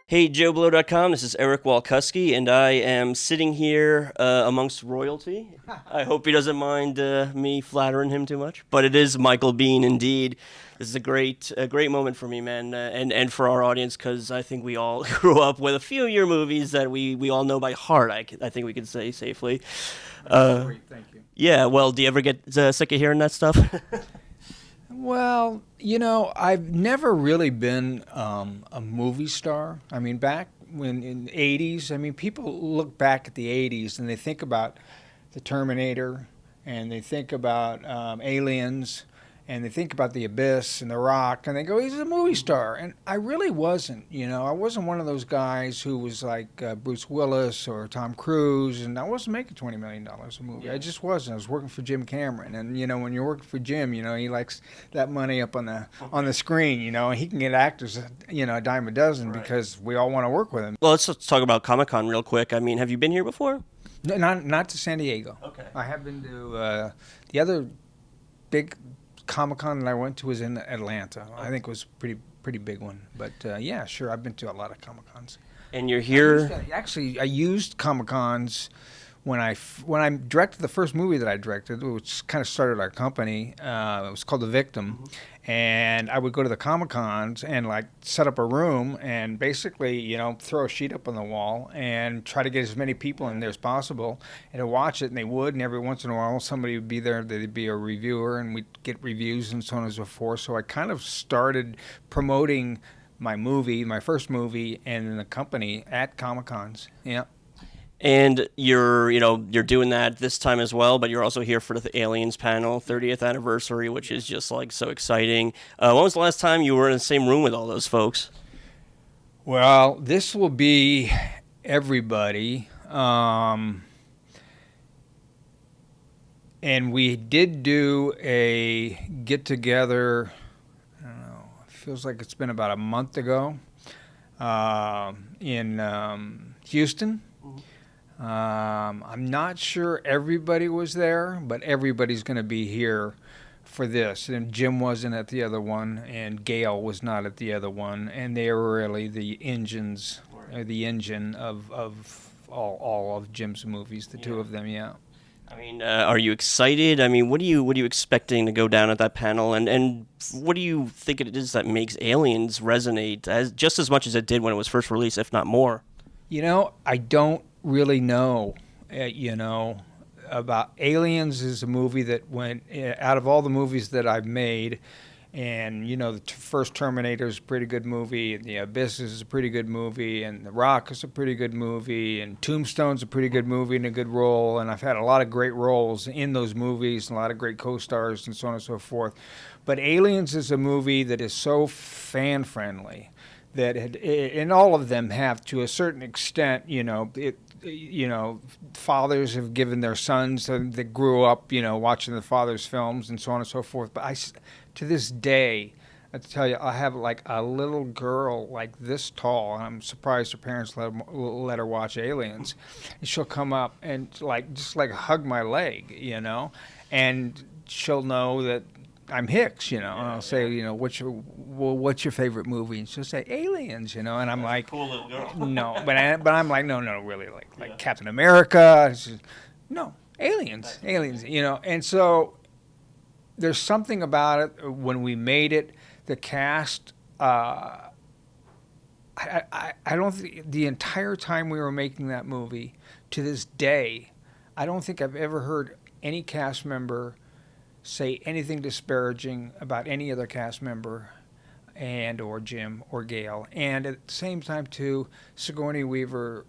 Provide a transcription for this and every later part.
Hey, JOBLO.com, this is Eric Walkuski, and I am sitting here amongst royalty. I hope he doesn't mind me flattering him too much, but it is Michael Biehn indeed. This is a great moment for me, man, and for our audience, because I think we all grew up with a few of your movies that we all know by heart. I think we could say safely. Great, thank you. Yeah, well, do you ever get sick of hearing that stuff? Well, I've never really been a movie star. I mean, back when in the 80s, I mean, people look back at the 80s and they think about the Terminator and they think about Aliens and they think about The Abyss and The Rock and they go, he's a movie star. And I really wasn't, I wasn't one of those guys who was like Bruce Willis or Tom Cruise, and I wasn't making $20 million a movie. I just wasn't. I was working for Jim Cameron. And, when you're working for Jim, he likes that money up on the screen, and he can get actors, a dime a dozen because we all want to work with him. Well, let's talk about Comic-Con real quick. I mean, have you been here before? No, not to San Diego. Okay. I have been to the other big Comic-Con that I went to was in Atlanta. I think it was pretty big one. But yeah, sure, I've been to a lot of Comic-Cons. And you're here? I used Comic-Cons when I directed the first movie that I directed, which kind of started our company. It was called The Victim. And I would go to the Comic-Cons and like set up a room and basically, throw a sheet up on the wall and try to get as many people in there as possible and to watch it. And they would. And every once in a while, somebody would be there. There'd be a reviewer and we'd get reviews and so on and so forth. So I kind of started promoting my movie, my first movie, and in the company at Comic-Cons. Yeah. And you're doing that this time as well, but you're also here for the Aliens panel, 30th anniversary, which is just like so exciting. When was the last time you were in the same room with all those folks? Well, this will be everybody. And we did do a get together, I don't know, it feels like it's been about a month ago in Houston. I'm not sure everybody was there, but everybody's going to be here for this. And Jim wasn't at the other one, and Gail was not at the other one, and they were really the engine of all of Jim's movies, the two of them, yeah. I mean, are you excited? I mean, what are you expecting to go down at that panel, and what do you think it is that makes Aliens resonate just as much as it did when it was first released, if not more? I don't really know, about Aliens is a movie that went out of all the movies that I've made, and the first Terminator is a pretty good movie, and The Abyss is a pretty good movie, and The Rock is a pretty good movie, and Tombstone's a pretty good movie and a good role, and I've had a lot of great roles in those movies and a lot of great co-stars and so on and so forth. But Aliens is a movie that is so fan-friendly that and all of them have, to a certain extent, fathers have given their sons that grew up, watching the father's films and so on and so forth. But to this day, I tell you, I have like a little girl like this tall, and I'm surprised her parents let her watch Aliens. And she'll come up and just hug my leg, and she'll know that I'm Hicks, and I'll say, what's your favorite movie? And she'll say Aliens, and I'm like, cool little girl. no, but I'm like, no, really, like Captain America. Says, no, Aliens, and so there's something about it when we made it. The cast, I don't think the entire time we were making that movie to this day, I don't think I've ever heard any cast member say anything disparaging about any other cast member and or Jim or Gail. And at the same time too, Sigourney Weaver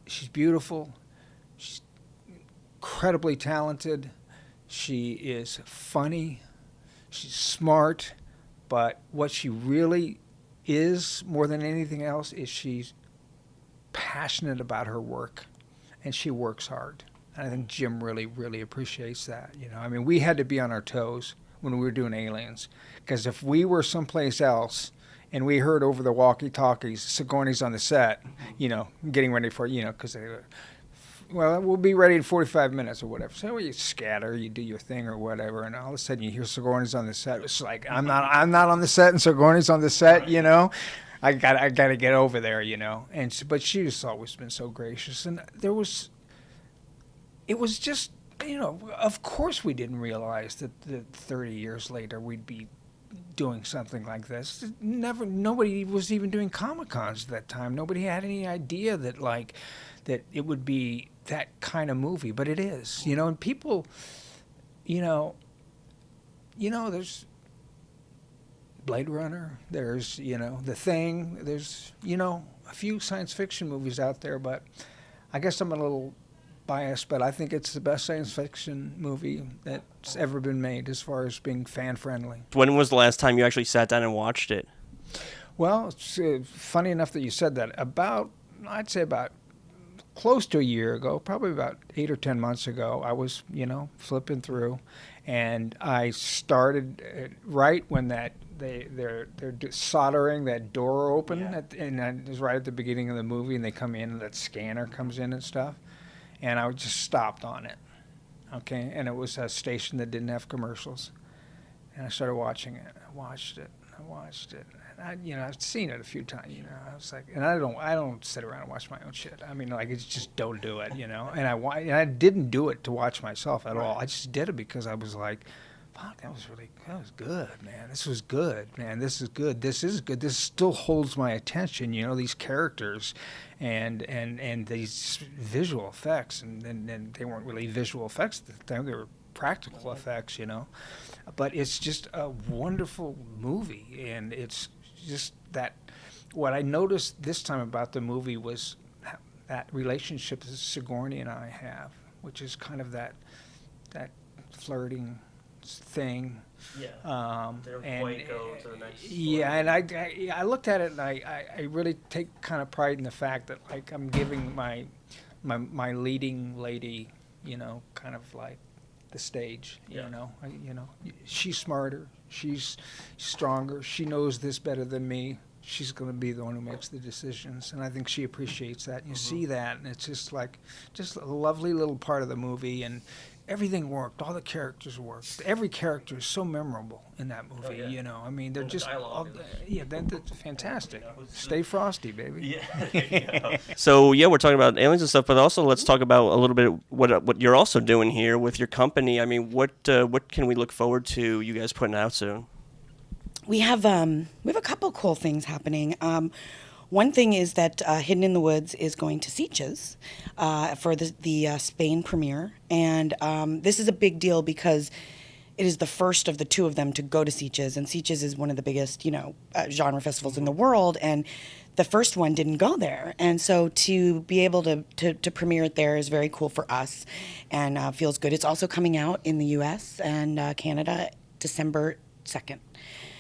she's beautiful, she's incredibly talented, she is funny, she's smart, but what she really is more than anything else is she's passionate about her work, and she works hard. I think Jim really, really appreciates that. I mean, we had to be on our toes when we were doing Aliens, because if we were someplace else and we heard over the walkie-talkies Sigourney's on the set, getting ready for, because they were well, we'll be ready in 45 minutes or whatever. So you scatter, you do your thing or whatever, and all of a sudden you hear Sigourney's on the set. It's like I'm not on the set, and Sigourney's on the set. You know, I gotta get over there. You know, but she's always been so gracious, and it was just, you know, of course we didn't realize that 30 years later we'd be doing something like this. Nobody was even doing Comic-Cons at that time. Nobody had any idea that it would be that kind of movie, but it is, you know, and people, you know, there's Blade Runner, there's, you know, The Thing, there's, you know, a few science fiction movies out there, but I guess I'm a little biased, but I think it's the best science fiction movie that's ever been made as far as being fan friendly. When was the last time you actually sat down and watched it? Well, it's funny enough that you said that. I'd say about close to a year ago, probably about 8 or 10 months ago, I was, you know, flipping through, and I started right when they're soldering that door open, and it was right at the beginning of the movie, and they come in, and that scanner comes in and stuff. And I just stopped on it, okay? And it was a station that didn't have commercials. And I started watching it. I watched it. And you know, I've seen it a few times, you know. I was like, and I don't sit around and watch my own shit. I mean, like, it's just don't do it, you know. And I didn't do it to watch myself at all. I just did it because I was like, fuck, that was good, man. This was good, man. This is good. This is good. This still holds my attention, you know, these characters and these visual effects. And they weren't really visual effects at the time. They were practical effects, you know. But it's just a wonderful movie. And it's just that what I noticed this time about the movie was that relationship that Sigourney and I have, which is kind of that flirting thing. Yeah. And go to the next. Yeah, and I looked at it, and I really take kind of pride in the fact that, like, I'm giving my leading lady, you know, kind of like the stage. Yeah. You know, she's smarter, she's stronger, she knows this better than me. She's going to be the one who makes the decisions, and I think she appreciates that. And you see that, and it's just a lovely little part of the movie, and everything worked. All the characters worked. Every character is so memorable in that movie. Oh, yeah. You know, I mean, they're just that's fantastic. Stay frosty, baby. Yeah. So yeah, we're talking about aliens and stuff, but also let's talk about a little bit what you're also doing here with your company. I mean, what can we look forward to you guys putting out soon? We have a couple cool things happening. One thing is that Hidden in the Woods is going to Sitges for the Spain premiere, and this is a big deal because it is the first of the two of them to go to Sitges, and Sitges is one of the biggest, you know, genre festivals in the world, and the first one didn't go there, and so to be able to premiere it there is very cool for us, and feels good. It's also coming out in the U.S. and Canada December 2nd.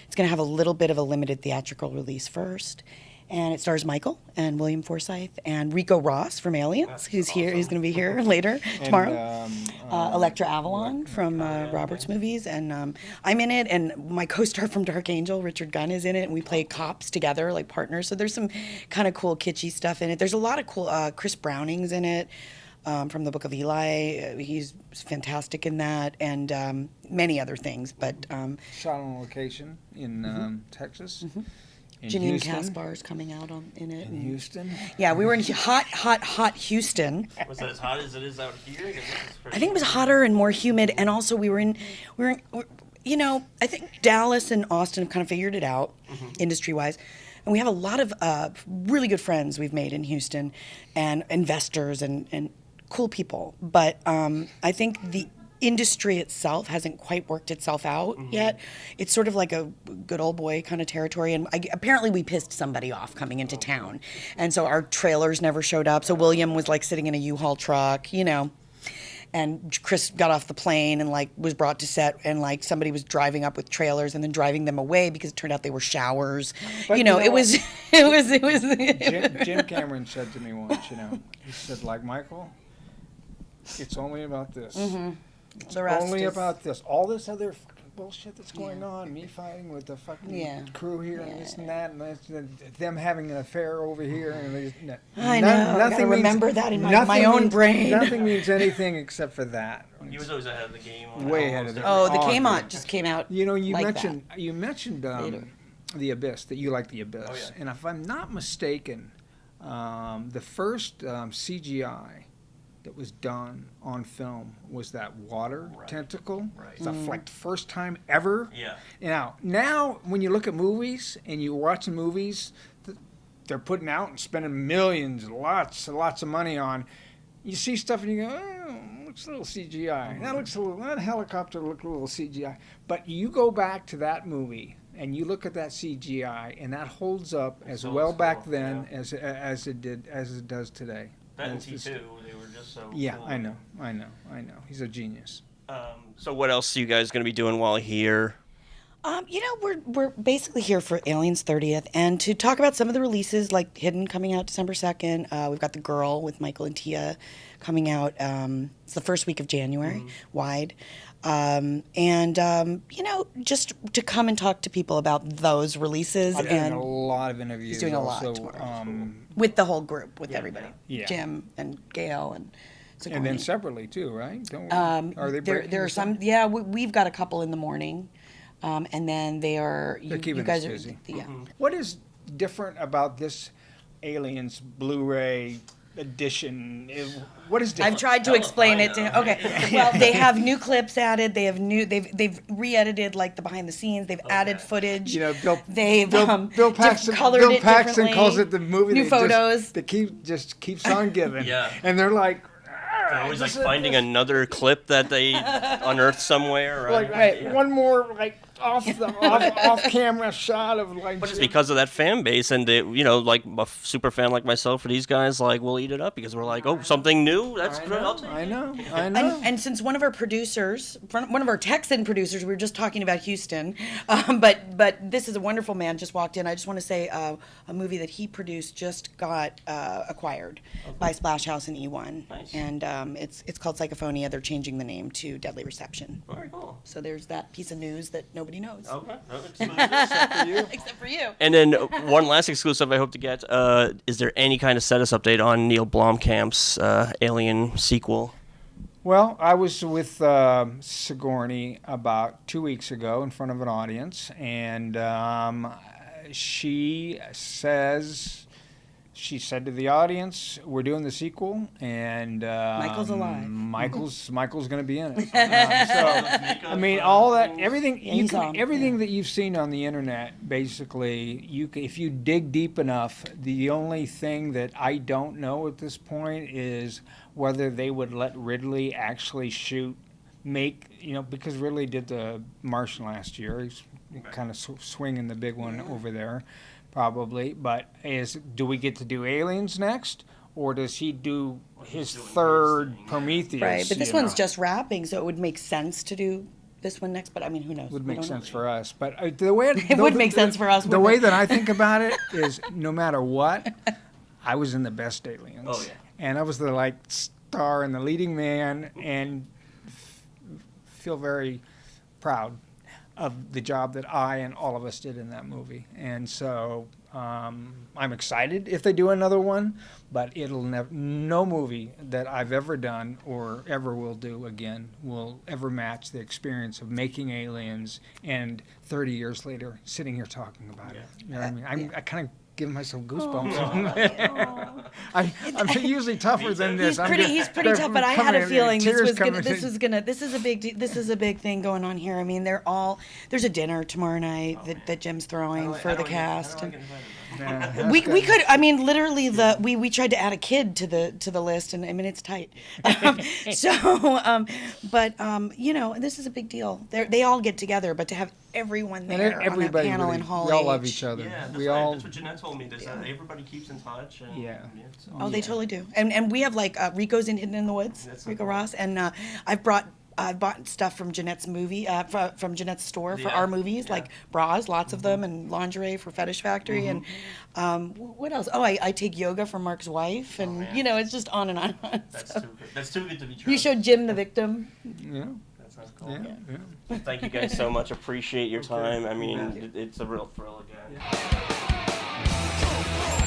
It's going to have a little bit of a limited theatrical release first. And it stars Michael and William Forsythe and Rico Ross from Aliens, who's here. He's going to be here later tomorrow. Electra Avalon from Robert's movies, and I'm in it. And my co-star from Dark Angel, Richard Gunn, is in it, and we play cops together, like partners. So there's some kind of cool kitschy stuff in it. There's a lot of cool. Chris Browning's in it. From the Book of Eli. He's fantastic in that, and many other things. But shot on location in Texas. Mm-hmm. In Janine Houston. Kaspar's coming out in it. In Houston? Yeah, we were in hot Houston. Was that as hot as it is out here? I think it was hotter and more humid, and also we were in you know, I think Dallas and Austin have kind of figured it out, industry-wise. And we have a lot of really good friends we've made in Houston, and investors and cool people. But I think the industry itself hasn't quite worked itself out yet. It's sort of like a good old boy kind of territory, and apparently we pissed somebody off coming into town, and so our trailers never showed up. So William was like sitting in a U-Haul truck, you know, and Chris got off the plane and like was brought to set, and like somebody was driving up with trailers and then driving them away because it turned out they were showers. But, you know, it was Jim Cameron said to me once, you know, he said, like, Michael, it's only about this. It's only about this. All this other bullshit that's going on. Me fighting with the fucking Yeah. crew here and this and that, and them having an affair over here. And I know. I gotta remember that in my own brain. Nothing means anything except for that. He was always ahead of the game. On Way ahead of the Oh, the Oh, Kmart just came out. You know, you like mentioned that. the Abyss, that you like the Abyss, Oh, yeah. and if I'm not mistaken, the first CGI that was done on film was that water tentacle. Right. It's like the first time ever. Yeah. Now when you look at movies and you're watching movies, they're putting out and spending millions, lots of money on. You see stuff and you go, oh, looks a little CGI. That helicopter looked a little CGI. But you go back to that movie and you look at that CGI, and that holds up as well back then as it does today. That and T2, they were just so Yeah, cool. I know. He's a genius. So what else are you guys going to be doing while here? You know, we're basically here for Aliens 30th and to talk about some of the releases, like Hidden coming out December 2nd. We've got The Girl with Michael and Tia coming out. It's the first week of January, wide. You know, just to come and talk to people about those releases. I'm doing a lot of interviews. He's doing a lot also, tomorrow. With the whole group, with everybody. Yeah. Jim and Gail and Sigourney. And then separately too, right? Don't are they breaking there are some, yeah, we've got a couple in the morning. And then they are, They're keeping you guys us busy. yeah. What is different about this Aliens Blu-ray edition? What is different? I've tried to explain it to him. Okay. Well, they have new clips added. They have they've re-edited like the behind the scenes. They've added footage. You know, Bill Paxton, colored Bill it Paxton differently. calls it the movie New that photos. that keeps on giving. Yeah. And they're like, They're always like finding another clip that they unearthed somewhere, right? like one more like off camera shot of like. But it's because of that fan base, and they, you know, like a super fan like myself or these guys, like we'll eat it up because we're like, oh, something new. That's good. I'll take it. I know. And since one of our producers, one of our Texan producers, we were just talking about Houston, but this is a wonderful man, just walked in. I just want to say a movie that he produced just got acquired by Splash House in E1. Nice. And it's called Psychophonia. They're changing the name to Deadly Reception. Very cool. So there's that piece of news that nobody knows. Okay. Except for you. Except for you. And then one last exclusive I hope to get. Is there any kind of status update on Neil Blomkamp's Alien sequel? Well, I was with Sigourney about 2 weeks ago in front of an audience, and she said to the audience, "We're doing the sequel, and Michael's alive. Michael's going to be in it." So, I mean, all that, everything, everything that you've seen on the internet, basically, if you dig deep enough, the only thing that I don't know at this point is whether they would let Ridley actually because Ridley did the Martian last year. He's kind of swinging the big one over there. Probably, but do we get to do Aliens next, or does he do his third Prometheus? Right, but this one's just wrapping, so it would make sense to do this one next. But I mean, who knows? Would make sense for us, but the way it would make sense for us. The way that I think about it is, no matter what, I was in the best Aliens. Oh yeah. And I was the star and the leading man, and feel very proud of the job that I and all of us did in that movie. And so I'm excited if they do another one, but no movie that I've ever done or ever will do again will ever match the experience of making Aliens and 30 years later sitting here talking about it. You know what I mean? I kind of give myself goosebumps. I'm usually tougher than this. He's pretty tough, but I had a feeling this is a big thing going on here. I mean, there's a dinner tomorrow night that Jim's throwing for the cast. We could, I mean, literally we tried to add a kid to the list, and I mean it's tight. You know, this is a big deal. They all get together, but to have everyone there on that panel in Hall we all H. love each other. Yeah, that's what Jeanette told me. Everybody keeps in touch. And, Oh, they totally do. And we have Rico's in Hidden in the Woods, Rico Ross, and I've bought stuff from Jeanette's movie, from Jeanette's store for our movies, like bras, lots of them, and lingerie for Fetish Factory, and what else? Oh, I take yoga from Mark's wife, and you know, it's just on and on. That's too good to be true. You showed Jim the Victim. Yeah. That's cool. Yeah, yeah. Well, thank you guys so much. Appreciate your time. I mean, it's a real thrill again. Yeah.